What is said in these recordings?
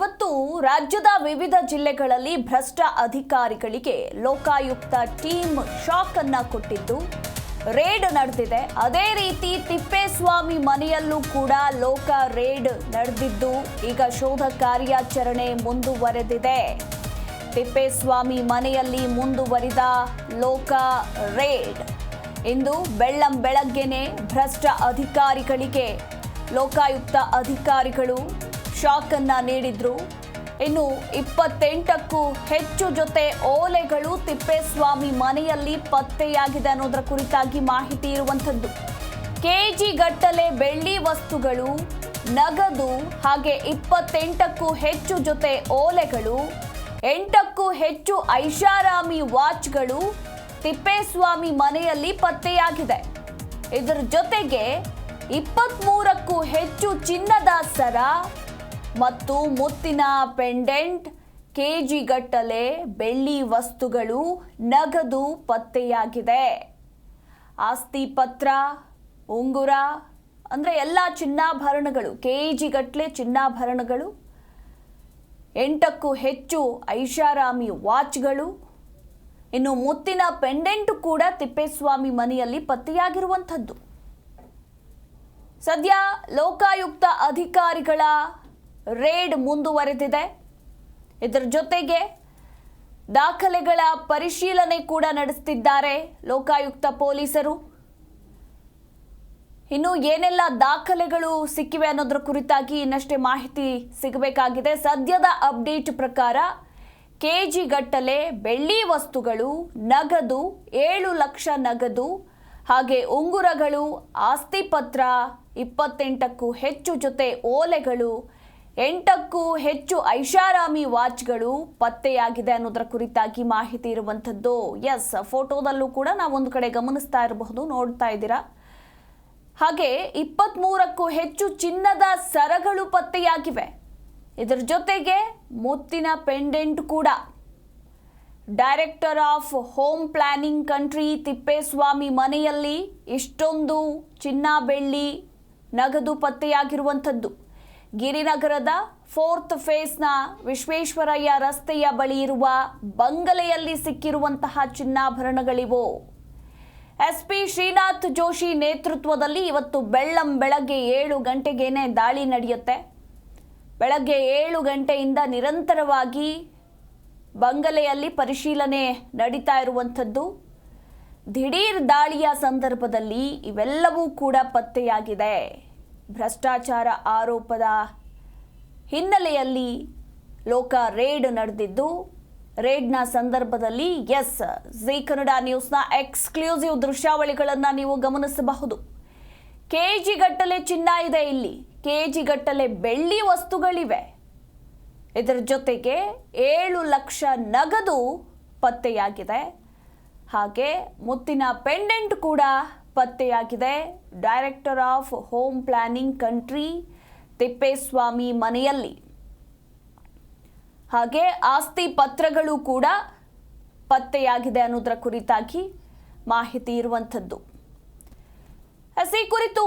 ಇವತ್ತು ರಾಜ್ಯದ ವಿವಿಧ ಜಿಲ್ಲೆಗಳಲ್ಲಿ ಭ್ರಷ್ಟ ಅಧಿಕಾರಿಗಳಿಗೆ ಲೋಕಾಯುಕ್ತ ಟೀಮ್ ಶಾಕ್ ಅನ್ನ ಕೊಟ್ಟಿದ್ದು ರೇಡ್ ನಡೆದಿದೆ. ಅದೇ ರೀತಿ ತಿಪ್ಪೇಸ್ವಾಮಿ ಮನೆಯಲ್ಲೂ ಕೂಡ ಲೋಕ ರೇಡ್ ನಡೆದಿದ್ದು ಈಗ ಶೋಧ ಕಾರ್ಯಾಚರಣೆ ಮುಂದುವರೆದಿದೆ. ತಿಪ್ಪೇಸ್ವಾಮಿ ಮನೆಯಲ್ಲಿ ಮುಂದುವರಿದ ಲೋಕ ರೇಡ್. ಇಂದು ಬೆಳ್ಳಂಬೆಳಗ್ಗೆನೆ ಭ್ರಷ್ಟ ಅಧಿಕಾರಿಗಳಿಗೆ ಲೋಕಾಯುಕ್ತ ಅಧಿಕಾರಿಗಳು ಶಾಕ್ ಅನ್ನ ನೀಡಿದ್ರು. ಇನ್ನು 28ಕ್ಕೂ ಹೆಚ್ಚು ಜೊತೆ ಓಲೆಗಳು ತಿಪ್ಪೇಸ್ವಾಮಿ ಮನೆಯಲ್ಲಿ ಪತ್ತೆಯಾಗಿದೆ ಅನ್ನೋದರ ಕುರಿತಾಗಿ ಮಾಹಿತಿ ಇರುವಂಥದ್ದು. ಕೆಜಿ ಗಟ್ಟಲೆ ಬೆಳ್ಳಿ ವಸ್ತುಗಳು, ನಗದು, ಹಾಗೆ 28ಕ್ಕೂ ಹೆಚ್ಚು ಜೊತೆ ಓಲೆಗಳು, 8ಕ್ಕೂ ಹೆಚ್ಚು ಐಷಾರಾಮಿ ವಾಚ್ಗಳು ತಿಪ್ಪೇಸ್ವಾಮಿ ಮನೆಯಲ್ಲಿ ಪತ್ತೆಯಾಗಿದೆ. ಇದರ ಜೊತೆಗೆ 23ಕ್ಕೂ ಹೆಚ್ಚು ಚಿನ್ನದ ಸರ ಮತ್ತು ಮುತ್ತಿನ ಪೆಂಡೆಂಟ್, ಕೆಜಿ ಗಟ್ಟಲೆ ಬೆಳ್ಳಿ ವಸ್ತುಗಳು, ನಗದು ಪತ್ತೆಯಾಗಿದೆ. ಆಸ್ತಿ ಪತ್ರ, ಉಂಗುರ ಅಂದರೆ ಎಲ್ಲ ಚಿನ್ನಾಭರಣಗಳು, ಕೆಜಿ ಗಟ್ಟಲೆ ಚಿನ್ನಾಭರಣಗಳು, 8ಕ್ಕೂ ಹೆಚ್ಚು ಐಷಾರಾಮಿ ವಾಚ್ಗಳು, ಇನ್ನು ಮುತ್ತಿನ ಪೆಂಡೆಂಟ್ ಕೂಡ ತಿಪ್ಪೇಸ್ವಾಮಿ ಮನೆಯಲ್ಲಿ ಪತ್ತೆಯಾಗಿರುವಂಥದ್ದು. ಸದ್ಯ ಲೋಕಾಯುಕ್ತ ಅಧಿಕಾರಿಗಳ ರೇಡ್ ಮುಂದುವರೆದಿದೆ. ಇದರ ಜೊತೆಗೆ ದಾಖಲೆಗಳ ಪರಿಶೀಲನೆ ಕೂಡ ನಡೆಸುತ್ತಿದ್ದಾರೆ ಲೋಕಾಯುಕ್ತ ಪೊಲೀಸರು. ಇನ್ನು ಏನೆಲ್ಲ ದಾಖಲೆಗಳು ಸಿಕ್ಕಿವೆ ಅನ್ನೋದರ ಕುರಿತಾಗಿ ಇನ್ನಷ್ಟೇ ಮಾಹಿತಿ ಸಿಗಬೇಕಾಗಿದೆ. ಸದ್ಯದ ಅಪ್ಡೇಟ್ ಪ್ರಕಾರ ಕೆಜಿ ಗಟ್ಟಲೆ ಬೆಳ್ಳಿ ವಸ್ತುಗಳು, ನಗದು, 7 ಲಕ್ಷ ನಗದು, ಹಾಗೆ ಉಂಗುರಗಳು, ಆಸ್ತಿ ಪತ್ರ, 28ಕ್ಕೂ ಹೆಚ್ಚು ಜೊತೆ ಓಲೆಗಳು, 8ಕ್ಕೂ ಹೆಚ್ಚು ಐಷಾರಾಮಿ ವಾಚ್ಗಳು ಪತ್ತೆಯಾಗಿದೆ ಅನ್ನೋದರ ಕುರಿತಾಗಿ ಮಾಹಿತಿ ಇರುವಂಥದ್ದು. ಎಸ್, ಫೋಟೋದಲ್ಲೂ ಕೂಡ ನಾವೊಂದು ಕಡೆ ಗಮನಿಸ್ತಾ ಇರಬಹುದು, ನೋಡ್ತಾ ಇದ್ದೀರಾ. ಹಾಗೆ 23ಕ್ಕೂ ಹೆಚ್ಚು ಚಿನ್ನದ ಸರಗಳು ಪತ್ತೆಯಾಗಿವೆ. ಇದರ ಜೊತೆಗೆ ಮುತ್ತಿನ ಪೆಂಡೆಂಟ್ ಕೂಡ. Director of home planning country Thippeswamy ಮನೆಯಲ್ಲಿ ಇಷ್ಟೊಂದು ಚಿನ್ನ, ಬೆಳ್ಳಿ, ನಗದು ಪತ್ತೆಯಾಗಿರುವಂಥದ್ದು. ಗಿರಿನಗರದ 4th ಫೇಸ್ನ ವಿಶ್ವೇಶ್ವರಯ್ಯ ರಸ್ತೆಯ ಬಳಿ ಇರುವ ಬಂಗಲೆಯಲ್ಲಿ ಸಿಕ್ಕಿರುವಂತಹ ಚಿನ್ನಾಭರಣಗಳಿವು. ಎಸ್ಪಿ ಶ್ರೀನಾಥ್ ಜೋಶಿ ನೇತೃತ್ವದಲ್ಲಿ ಇವತ್ತು ಬೆಳ್ಳಂಬೆಳಗ್ಗೆ 7 ಗಂಟೆಗೇನೆ ದಾಳಿ ನಡೆಯುತ್ತೆ. ಬೆಳಗ್ಗೆ 7 ಗಂಟೆಯಿಂದ ನಿರಂತರವಾಗಿ ಬಂಗಲೆಯಲ್ಲಿ ಪರಿಶೀಲನೆ ನಡೀತಾ ಇರುವಂಥದ್ದು. ದಿಢೀರ್ ದಾಳಿಯ ಸಂದರ್ಭದಲ್ಲಿ ಇವೆಲ್ಲವೂ ಕೂಡ ಪತ್ತೆಯಾಗಿದೆ. ಭ್ರಷ್ಟಾಚಾರ ಆರೋಪದ ಹಿನ್ನೆಲೆಯಲ್ಲಿ ಲೋಕ ರೇಡ್ ನಡೆದಿದ್ದು, ರೇಡ್ನ ಸಂದರ್ಭದಲ್ಲಿ ಜೀ ಕನ್ನಡ ನ್ಯೂಸ್ನ ಎಕ್ಸ್ಕ್ಲೂಸಿವ್ ದೃಶ್ಯಾವಳಿಗಳನ್ನು ನೀವು ಗಮನಿಸಬಹುದು. ಕೆಜಿ ಗಟ್ಟಲೆ ಚಿನ್ನ ಇದೆ, ಇಲ್ಲಿ ಕೆಜಿ ಗಟ್ಟಲೆ ಬೆಳ್ಳಿ ವಸ್ತುಗಳಿವೆ. ಇದರ ಜೊತೆಗೆ 7 ಲಕ್ಷ ನಗದು ಪತ್ತೆಯಾಗಿದೆ. ಹಾಗೆ ಮುತ್ತಿನ ಪೆಂಡೆಂಟ್ ಕೂಡ ಪತ್ತೆಯಾಗಿದೆ. Director of home planning country Thippeswamy ಮನೆಯಲ್ಲಿ. ಹಾಗೆ ಆಸ್ತಿ ಪತ್ರಗಳು ಕೂಡ ಪತ್ತೆಯಾಗಿದೆ ಅನ್ನೋದರ ಕುರಿತಾಗಿ ಮಾಹಿತಿ ಇರುವಂಥದ್ದು. ಈ ಕುರಿತು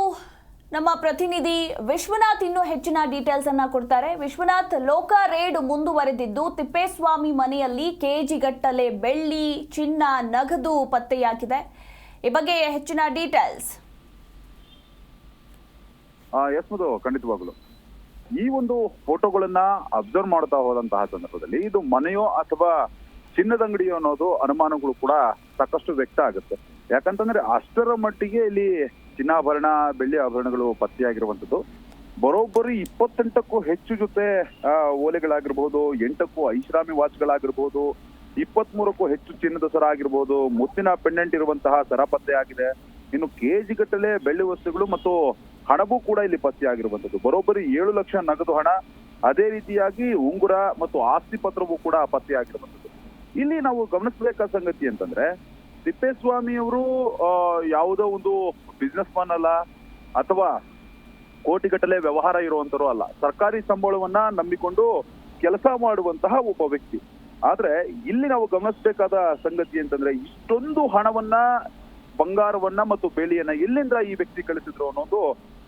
ನಮ್ಮ ಪ್ರತಿನಿಧಿ ವಿಶ್ವನಾಥ್ ಇನ್ನೂ ಹೆಚ್ಚಿನ ಡೀಟೇಲ್ಸ್ ಅನ್ನ ಕೊಡ್ತಾರೆ. ವಿಶ್ವನಾಥ್, ಲೋಕ ರೇಡ್ ಮುಂದುವರೆದಿದ್ದು ತಿಪ್ಪೇಸ್ವಾಮಿ ಮನೆಯಲ್ಲಿ ಕೆಜಿ ಗಟ್ಟಲೆ ಬೆಳ್ಳಿ, ಚಿನ್ನ, ನಗದು ಪತ್ತೆಯಾಗಿದೆ. ಈ ಬಗ್ಗೆ ಹೆಚ್ಚಿನ ಡೀಟೇಲ್ಸ್. ಯಸ್ಮದು, ಖಂಡಿತವಾಗಲು ಈ ಒಂದು ಫೋಟೋಗಳನ್ನ ಅಬ್ಸರ್ವ್ ಮಾಡ್ತಾ ಹೋದಂತಹ ಸಂದರ್ಭದಲ್ಲಿ ಇದು ಮನೆಯೋ ಅಥವಾ ಚಿನ್ನದ ಅಂಗಡಿಯೋ ಅನ್ನೋದು ಅನುಮಾನಗಳು ಕೂಡ ಸಾಕಷ್ಟು ವ್ಯಕ್ತ ಆಗುತ್ತೆ. ಯಾಕಂತಂದ್ರೆ ಅಷ್ಟರ ಮಟ್ಟಿಗೆ ಇಲ್ಲಿ ಚಿನ್ನಾಭರಣ, ಬೆಳ್ಳಿ ಆಭರಣಗಳು ಪತ್ತೆಯಾಗಿರುವಂತದ್ದು. ಬರೋಬ್ಬರಿ 28ಕ್ಕೂ ಹೆಚ್ಚು ಜೊತೆ ಓಲೆಗಳಾಗಿರ್ಬೋದು, 8ಕ್ಕೂ ಐಷಾರಾಮಿ ವಾಚ್ಗಳಾಗಿರ್ಬೋದು, 23ಕ್ಕೂ ಹೆಚ್ಚು ಚಿನ್ನದ ಸರ ಆಗಿರ್ಬೋದು, ಮುತ್ತಿನ ಪೆಂಡೆಂಟ್ ಇರುವಂತಹ ಸರ ಪತ್ತೆ ಆಗಿದೆ. ಇನ್ನು ಕೆಜಿ ಗಟ್ಟಲೆ ಬೆಳ್ಳಿ ವಸ್ತುಗಳು ಮತ್ತು ಹಣವೂ ಕೂಡ ಇಲ್ಲಿ ಪತ್ತೆಯಾಗಿರುವಂತದ್ದು. ಬರೋಬ್ಬರಿ 7 ಲಕ್ಷ ನಗದು ಹಣ, ಅದೇ ರೀತಿಯಾಗಿ ಉಂಗುರ ಮತ್ತು ಆಸ್ತಿ ಪತ್ರವೂ ಕೂಡ ಪತ್ತೆಯಾಗಿರುವಂತದ್ದು. ಇಲ್ಲಿ ನಾವು ಗಮನಿಸಬೇಕಾದ ಸಂಗತಿ ಅಂತಂದ್ರೆ, ತಿಪ್ಪೇಸ್ವಾಮಿ ಅವರು ಯಾವುದೋ ಒಂದು ಬಿಸ್ನೆಸ್ ಮ್ಯಾನ್ ಅಲ್ಲ, ಅಥವಾ ಕೋಟಿಗಟ್ಟಲೆ ವ್ಯವಹಾರ ಇರುವಂತರು ಅಲ್ಲ. ಸರ್ಕಾರಿ ಸಂಬಳವನ್ನ ನಂಬಿಕೊಂಡು ಕೆಲಸ ಮಾಡುವಂತಹ ಒಬ್ಬ ವ್ಯಕ್ತಿ. ಆದ್ರೆ ಇಲ್ಲಿ ನಾವು ಗಮನಿಸಬೇಕಾದ ಸಂಗತಿ ಅಂತಂದ್ರೆ, ಇಷ್ಟೊಂದು ಹಣವನ್ನ, ಬಂಗಾರವನ್ನ ಮತ್ತು ಬೆಳ್ಳಿಯನ್ನ ಎಲ್ಲಿಂದ ಈ ವ್ಯಕ್ತಿ ಕಳಿಸಿದ್ರು ಅನ್ನೋದು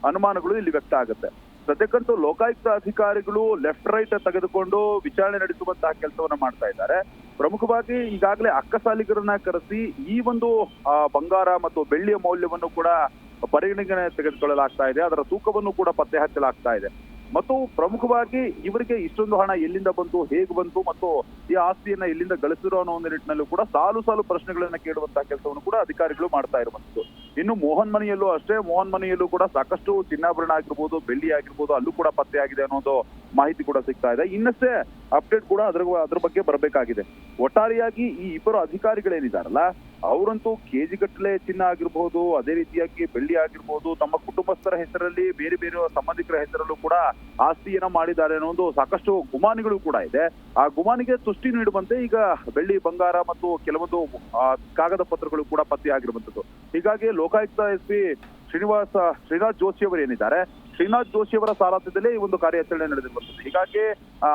ಅನುಮಾನಗಳು ಇಲ್ಲಿ ವ್ಯಕ್ತ ಆಗುತ್ತೆ. ಸದ್ಯಕ್ಕಂತೂ ಲೋಕಾಯುಕ್ತ ಅಧಿಕಾರಿಗಳು ಲೆಫ್ಟ್ ರೈಟ್ ತೆಗೆದುಕೊಂಡು ವಿಚಾರಣೆ ನಡೆಸುವಂತಹ ಕೆಲಸವನ್ನ ಮಾಡ್ತಾ ಇದ್ದಾರೆ. ಪ್ರಮುಖವಾಗಿ ಈಗಾಗಲೇ ಅಕ್ಕಸಾಲಿಗರನ್ನ ಕರೆಸಿ ಈ ಒಂದು ಬಂಗಾರ ಮತ್ತು ಬೆಳ್ಳಿಯ ಮೌಲ್ಯವನ್ನು ಕೂಡ ಪರಿಗಣನೆ ತೆಗೆದುಕೊಳ್ಳಲಾಗ್ತಾ ಇದೆ. ಅದರ ತೂಕವನ್ನು ಕೂಡ ಪತ್ತೆ ಹಚ್ಚಲಾಗ್ತಾ ಇದೆ. ಮತ್ತು ಪ್ರಮುಖವಾಗಿ ಇವರಿಗೆ ಇಷ್ಟೊಂದು ಹಣ ಎಲ್ಲಿಂದ ಬಂತು, ಹೇಗೆ ಬಂತು ಮತ್ತು ಈ ಆಸ್ತಿಯನ್ನ ಎಲ್ಲಿಂದ ಗಳಿಸಿರೋ ಅನ್ನೋ ಒಂದು ನಿಟ್ಟಿನಲ್ಲೂ ಕೂಡ ಸಾಲು ಪ್ರಶ್ನೆಗಳನ್ನ ಕೇಳುವಂತಹ ಕೆಲಸವನ್ನು ಕೂಡ ಅಧಿಕಾರಿಗಳು ಮಾಡ್ತಾ ಇರುವಂತದ್ದು. ಇನ್ನು ಮೋಹನ್ ಮನೆಯಲ್ಲೂ ಅಷ್ಟೇ, ಮೋಹನ್ ಮನೆಯಲ್ಲೂ ಕೂಡ ಸಾಕಷ್ಟು ಚಿನ್ನಾಭರಣ ಆಗಿರ್ಬೋದು, ಬೆಳ್ಳಿ ಆಗಿರ್ಬೋದು, ಅಲ್ಲೂ ಕೂಡ ಪತ್ತೆ ಆಗಿದೆ ಅನ್ನೋದು ಮಾಹಿತಿ ಕೂಡ ಸಿಗ್ತಾ ಇದೆ. ಇನ್ನಷ್ಟೇ ಅಪ್ಡೇಟ್ ಕೂಡ ಅದ್ರ ಬಗ್ಗೆ ಬರಬೇಕಾಗಿದೆ. ಒಟ್ಟಾರೆಯಾಗಿ ಈ ಇಬ್ಬರು ಅಧಿಕಾರಿಗಳೇನಿದಾರಲ್ಲ ಅವರಂತೂ ಕೆಜಿ ಗಟ್ಟಲೆ ಚಿನ್ನ ಆಗಿರ್ಬೋದು, ಅದೇ ರೀತಿಯಾಗಿ ಬೆಳ್ಳಿ ಆಗಿರ್ಬೋದು, ತಮ್ಮ ಕುಟುಂಬಸ್ಥರ ಹೆಸರಲ್ಲಿ ಬೇರೆ ಬೇರೆ ಸಂಬಂಧಿಕರ ಹೆಸರಲ್ಲೂ ಕೂಡ ಆಸ್ತಿಯನ್ನ ಮಾಡಿದ್ದಾರೆ ಅನ್ನೋ ಸಾಕಷ್ಟು ಗುಮಾನಿಗಳು ಕೂಡ ಇದೆ. ಆ ಗುಮಾನಿಗೆ ತುಷ್ಟಿ ನೀಡುವಂತೆ ಈಗ ಬೆಳ್ಳಿ, ಬಂಗಾರ ಮತ್ತು ಕೆಲವೊಂದು ಕಾಗದ ಪತ್ರಗಳು ಕೂಡ ಪತ್ತೆ ಆಗಿರುವಂತದ್ದು. ಹೀಗಾಗಿ ಲೋಕಾಯುಕ್ತ SP ಶ್ರೀನಾಥ್ ಜೋಶಿ ಅವರು ಏನಿದ್ದಾರೆ, ಶ್ರೀನಾಥ್ ಜೋಶಿ ಅವರ ಸಾರಥ್ಯದಲ್ಲೇ ಈ ಒಂದು ಕಾರ್ಯಾಚರಣೆ ನಡೆದಿರುವಂತದ್ದು. ಹೀಗಾಗಿ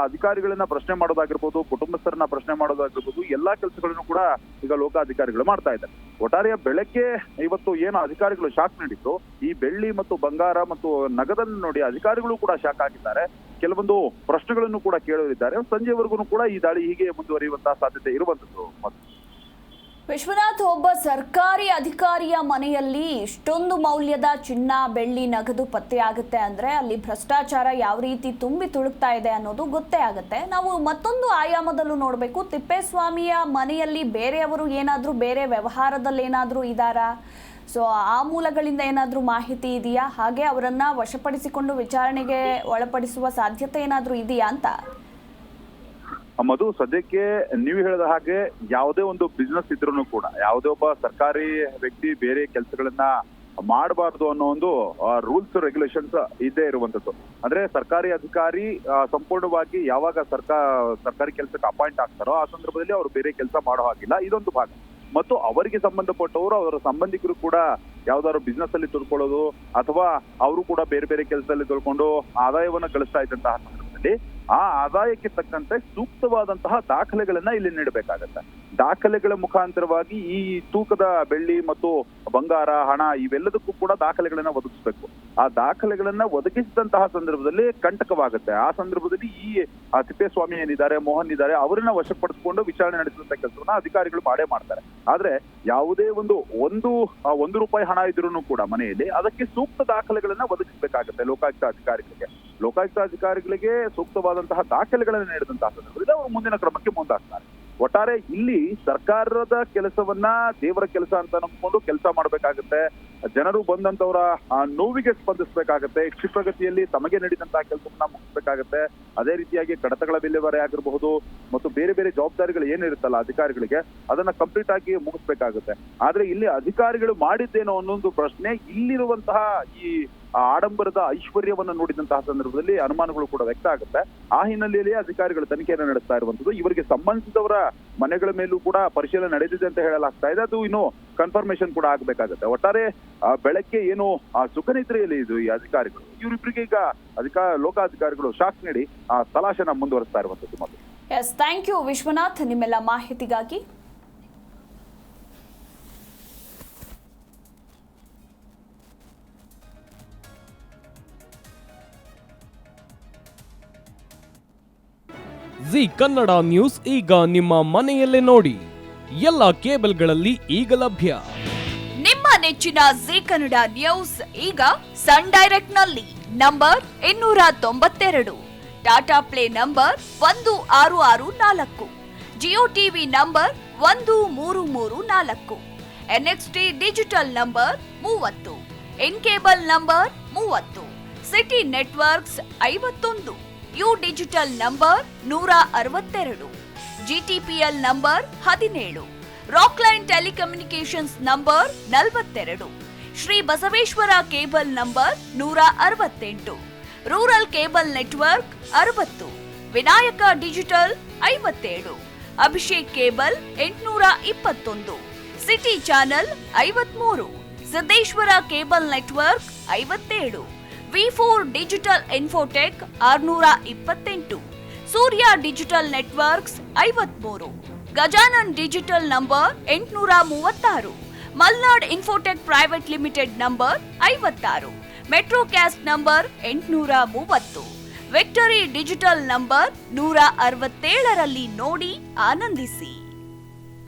ಅಧಿಕಾರಿಗಳನ್ನ ಪ್ರಶ್ನೆ ಮಾಡೋದಾಗಿರ್ಬೋದು, ಕುಟುಂಬಸ್ಥರನ್ನ ಪ್ರಶ್ನೆ ಮಾಡೋದಾಗಿರ್ಬೋದು, ಎಲ್ಲಾ ಕೆಲಸಗಳನ್ನು ಕೂಡ ಈಗ ಲೋಕಾಧಿಕಾರಿಗಳು ಮಾಡ್ತಾ ಇದ್ದಾರೆ. ಒಟ್ಟಾರೆಯ ಬೆಳಗ್ಗೆ ಇವತ್ತು ಏನು ಅಧಿಕಾರಿಗಳು ಶಾಕ್ ನೀಡಿದ್ರು, ಈ ಬೆಳ್ಳಿ ಮತ್ತು ಬಂಗಾರ ಮತ್ತು ನಗದನ್ನು ನೋಡಿ ಅಧಿಕಾರಿಗಳು ಕೂಡ ಶಾಕ್ ಆಗಿದ್ದಾರೆ. ಕೆಲವೊಂದು ಪ್ರಶ್ನೆಗಳನ್ನು ಕೂಡ ಕೇಳಲಿದ್ದಾರೆ. ಸಂಜೆವರೆಗೂ ಕೂಡ ಈ ದಾಳಿ ಹೀಗೆ ಮುಂದುವರಿಯುವಂತಹ ಸಾಧ್ಯತೆ ಇರುವಂತದ್ದು. ವಿಶ್ವನಾಥ್, ಒಬ್ಬ ಸರ್ಕಾರಿ ಅಧಿಕಾರಿಯ ಮನೆಯಲ್ಲಿ ಇಷ್ಟೊಂದು ಮೌಲ್ಯದ ಚಿನ್ನ, ಬೆಳ್ಳಿ, ನಗದು ಪತ್ತೆಯಾಗುತ್ತೆ ಅಂದ್ರೆ ಅಲ್ಲಿ ಭ್ರಷ್ಟಾಚಾರ ಯಾವ ರೀತಿ ತುಂಬಿ ತುಳುಕ್ತಾ ಇದೆ ಅನ್ನೋದು ಗೊತ್ತೇ ಆಗುತ್ತೆ. ನಾವು ಮತ್ತೊಂದು ಆಯಾಮದಲ್ಲೂ ನೋಡಬೇಕು, ತಿಪ್ಪೇಸ್ವಾಮಿಯ ಮನೆಯಲ್ಲಿ ಬೇರೆಯವರು ಏನಾದರೂ ಬೇರೆ ವ್ಯವಹಾರದಲ್ಲಿ ಏನಾದರೂ ಇದ್ದಾರಾ? ಸೊ ಆ ಮೂಲಗಳಿಂದ ಏನಾದರೂ ಮಾಹಿತಿ ಇದೆಯಾ? ಹಾಗೆ ಅವರನ್ನ ವಶಪಡಿಸಿಕೊಂಡು ವಿಚಾರಣೆಗೆ ಒಳಪಡಿಸುವ ಸಾಧ್ಯತೆ ಏನಾದರೂ ಇದೆಯಾ ಅಂತ? ಮಧು, ಸದ್ಯಕ್ಕೆ ನೀವು ಹೇಳಿದ ಹಾಗೆ ಯಾವುದೇ ಒಂದು ಬಿಸ್ನೆಸ್ ಇದ್ರೂ ಕೂಡ ಯಾವುದೇ ಒಬ್ಬ ಸರ್ಕಾರಿ ವ್ಯಕ್ತಿ ಬೇರೆ ಕೆಲಸಗಳನ್ನ ಮಾಡಬಾರ್ದು ಅನ್ನೋ ಒಂದು ರೂಲ್ಸ್ ರೆಗ್ಯುಲೇಷನ್ಸ್ ಇದ್ದೇ ಇರುವಂತದ್ದು. ಅಂದ್ರೆ ಸರ್ಕಾರಿ ಅಧಿಕಾರಿ ಸಂಪೂರ್ಣವಾಗಿ ಯಾವಾಗ ಸರ್ಕಾರಿ ಕೆಲಸಕ್ಕೆ ಅಪಾಯಿಂಟ್ ಆಗ್ತಾರೋ ಆ ಸಂದರ್ಭದಲ್ಲಿ ಅವರು ಬೇರೆ ಕೆಲಸ ಮಾಡೋ ಹಾಗಿಲ್ಲ, ಇದೊಂದು ಭಾಗ. ಮತ್ತು ಅವರಿಗೆ ಸಂಬಂಧಪಟ್ಟವರು, ಅವರ ಸಂಬಂಧಿಕರು ಕೂಡ ಯಾವ್ದಾದ್ರು ಬಿಸ್ನೆಸ್ ಅಲ್ಲಿ ತೊಳ್ಕೊಳ್ಳೋದು ಅಥವಾ ಅವರು ಕೂಡ ಬೇರೆ ಬೇರೆ ಕೆಲಸದಲ್ಲಿ ತೊಳ್ಕೊಂಡು ಆದಾಯವನ್ನ ಗಳಿಸ್ತಾ ಇದ್ದಂತಹ ಸಂದರ್ಭದಲ್ಲಿ ಆ ಆದಾಯಕ್ಕೆ ತಕ್ಕಂತೆ ಸೂಕ್ತವಾದಂತಹ ದಾಖಲೆಗಳನ್ನ ಇಲ್ಲಿ ನೀಡಬೇಕಾಗತ್ತೆ. ದಾಖಲೆಗಳ ಮುಖಾಂತರವಾಗಿ ಈ ತೂಕದ ಬೆಳ್ಳಿ ಮತ್ತು ಬಂಗಾರ, ಹಣ ಇವೆಲ್ಲದಕ್ಕೂ ಕೂಡ ದಾಖಲೆಗಳನ್ನ ಒದಗಿಸ್ಬೇಕು. ಆ ದಾಖಲೆಗಳನ್ನ ಒದಗಿಸಿದಂತಹ ಸಂದರ್ಭದಲ್ಲಿ ಕಂಟಕವಾಗುತ್ತೆ. ಆ ಸಂದರ್ಭದಲ್ಲಿ ಈ ತಿಪ್ಪೇಸ್ವಾಮಿ ಏನಿದ್ದಾರೆ, ಮೋಹನ್ ಇದ್ದಾರೆ, ಅವರನ್ನ ವಶಪಡಿಸಿಕೊಂಡು ವಿಚಾರಣೆ ನಡೆಸುವಂತ ಕೆಲಸವನ್ನ ಅಧಿಕಾರಿಗಳು ಮಾಡೇ ಮಾಡ್ತಾರೆ. ಆದ್ರೆ ಯಾವುದೇ ಒಂದು ರೂಪಾಯಿ ಹಣ ಇದ್ರೂ ಕೂಡ ಮನೆಯಲ್ಲಿ ಅದಕ್ಕೆ ಸೂಕ್ತ ದಾಖಲೆಗಳನ್ನ ಒದಗಿಸಬೇಕಾಗುತ್ತೆ ಲೋಕಾಯುಕ್ತ ಅಧಿಕಾರಿಗಳಿಗೆ ಸೂಕ್ತವಾದಂತಹ ದಾಖಲೆಗಳನ್ನು ನೀಡಿದಂತಹ ಸಂದರ್ಭದಲ್ಲಿ ಅವರು ಮುಂದಿನ ಕ್ರಮಕ್ಕೆ ಮುಂದಾಗ್ತಾರೆ. ಒಟ್ಟಾರೆ ಇಲ್ಲಿ ಸರ್ಕಾರದ ಕೆಲಸವನ್ನ ದೇವರ ಕೆಲಸ ಅಂತ ನಂಬಿಕೊಂಡು ಕೆಲಸ ಮಾಡ್ಬೇಕಾಗತ್ತೆ. ಜನರು ಬಂದಂತವರ ನೋವಿಗೆ ಸ್ಪಂದಿಸಬೇಕಾಗತ್ತೆ. ಕ್ಷಿಪ್ರಗತಿಯಲ್ಲಿ ತಮಗೆ ನಡೆದಂತಹ ಕೆಲಸವನ್ನ ಮುಗಿಸ್ಬೇಕಾಗತ್ತೆ. ಅದೇ ರೀತಿಯಾಗಿ ಕಡತಗಳ ವಿಲೇವಾರಿ ಆಗಿರಬಹುದು ಮತ್ತು ಬೇರೆ ಬೇರೆ ಜವಾಬ್ದಾರಿಗಳು ಏನಿರುತ್ತಲ್ಲ ಅಧಿಕಾರಿಗಳಿಗೆ, ಅದನ್ನ ಕಂಪ್ಲೀಟ್ ಆಗಿ ಮುಗಿಸ್ಬೇಕಾಗುತ್ತೆ. ಆದ್ರೆ ಇಲ್ಲಿ ಅಧಿಕಾರಿಗಳು ಮಾಡಿದ್ದೇನೋ ಅನ್ನೊಂದು ಪ್ರಶ್ನೆ, ಇಲ್ಲಿರುವಂತಹ ಈ ಆಡಂಬರದ ಐಶ್ವರ್ಯವನ್ನು ನೋಡಿದಂತಹ ಸಂದರ್ಭದಲ್ಲಿ ಅನುಮಾನಗಳು ಕೂಡ ವ್ಯಕ್ತ ಆಗುತ್ತೆ. ಆ ಹಿನ್ನೆಲೆಯಲ್ಲಿ ಅಧಿಕಾರಿಗಳು ತನಿಖೆಯನ್ನು ನಡೆಸ್ತಾ ಇರುವಂತದ್ದು. ಇವರಿಗೆ ಸಂಬಂಧಿಸಿದವರ ಮನೆಗಳ ಮೇಲೂ ಕೂಡ ಪರಿಶೀಲನೆ ನಡೆದಿದೆ ಅಂತ ಹೇಳಲಾಗ್ತಾ ಇದೆ. ಅದು ಇನ್ನು ಕನ್ಫರ್ಮೇಶನ್ ಕೂಡ ಆಗ್ಬೇಕಾಗುತ್ತೆ. ಒಟ್ಟಾರೆ ಬೆಳಗ್ಗೆ ಏನು ಸುಖನಿದ್ರೆಯಲ್ಲಿ ಇದು ಈ ಅಧಿಕಾರಿಗಳು, ಇವರಿಬ್ಬರಿಗೆ ಈಗ ಲೋಕಾಧಿಕಾರಿಗಳು ಶಾಕ್ ನೀಡಿ ತಲಾಶೆನ ಮುಂದುವರಿಸ್ತಾ ಇರುವಂತದ್ದು. ಎಸ್, ಥ್ಯಾಂಕ್ ಯು ವಿಶ್ವನಾಥ್ ನಿಮ್ಮೆಲ್ಲ ಮಾಹಿತಿಗಾಗಿ. ಜಿ ಕನ್ನಡ ನ್ಯೂಸ್ ಈಗ ನಿಮ್ಮ ಮನೆಯಲ್ಲೇ ನೋಡಿ. ಎಲ್ಲ ಕೇಬಲ್ಗಳಲ್ಲಿ ಈಗ ಲಭ್ಯ. ನಿಮ್ಮ ನೆಚ್ಚಿನ ಜಿ ಕನ್ನಡ ನ್ಯೂಸ್ ಈಗ ಸನ್ ಡೈರೆಕ್ಟ್ ನಲ್ಲಿ number 292, Tata play number 1664, Jio TV number 1334, NXT digital number 30, in cable number 30, city networks 51, U digital number 162, GTPL number 17, Rockline telecommunications number 42, Shri Basaveshwara cable number 168, rural cable network 60, Vinayaka digital 57, Abhishek cable 821, city channel 53, Siddeshwara cable network 57, V4 digital Infotech 628, Surya digital networks 53, Gajanan digital number 836, Malnad infotech private limited number 56, metro cast number 830, victory digital number 167ರಲ್ಲಿ ನೋಡಿ ಆನಂದಿಸಿ.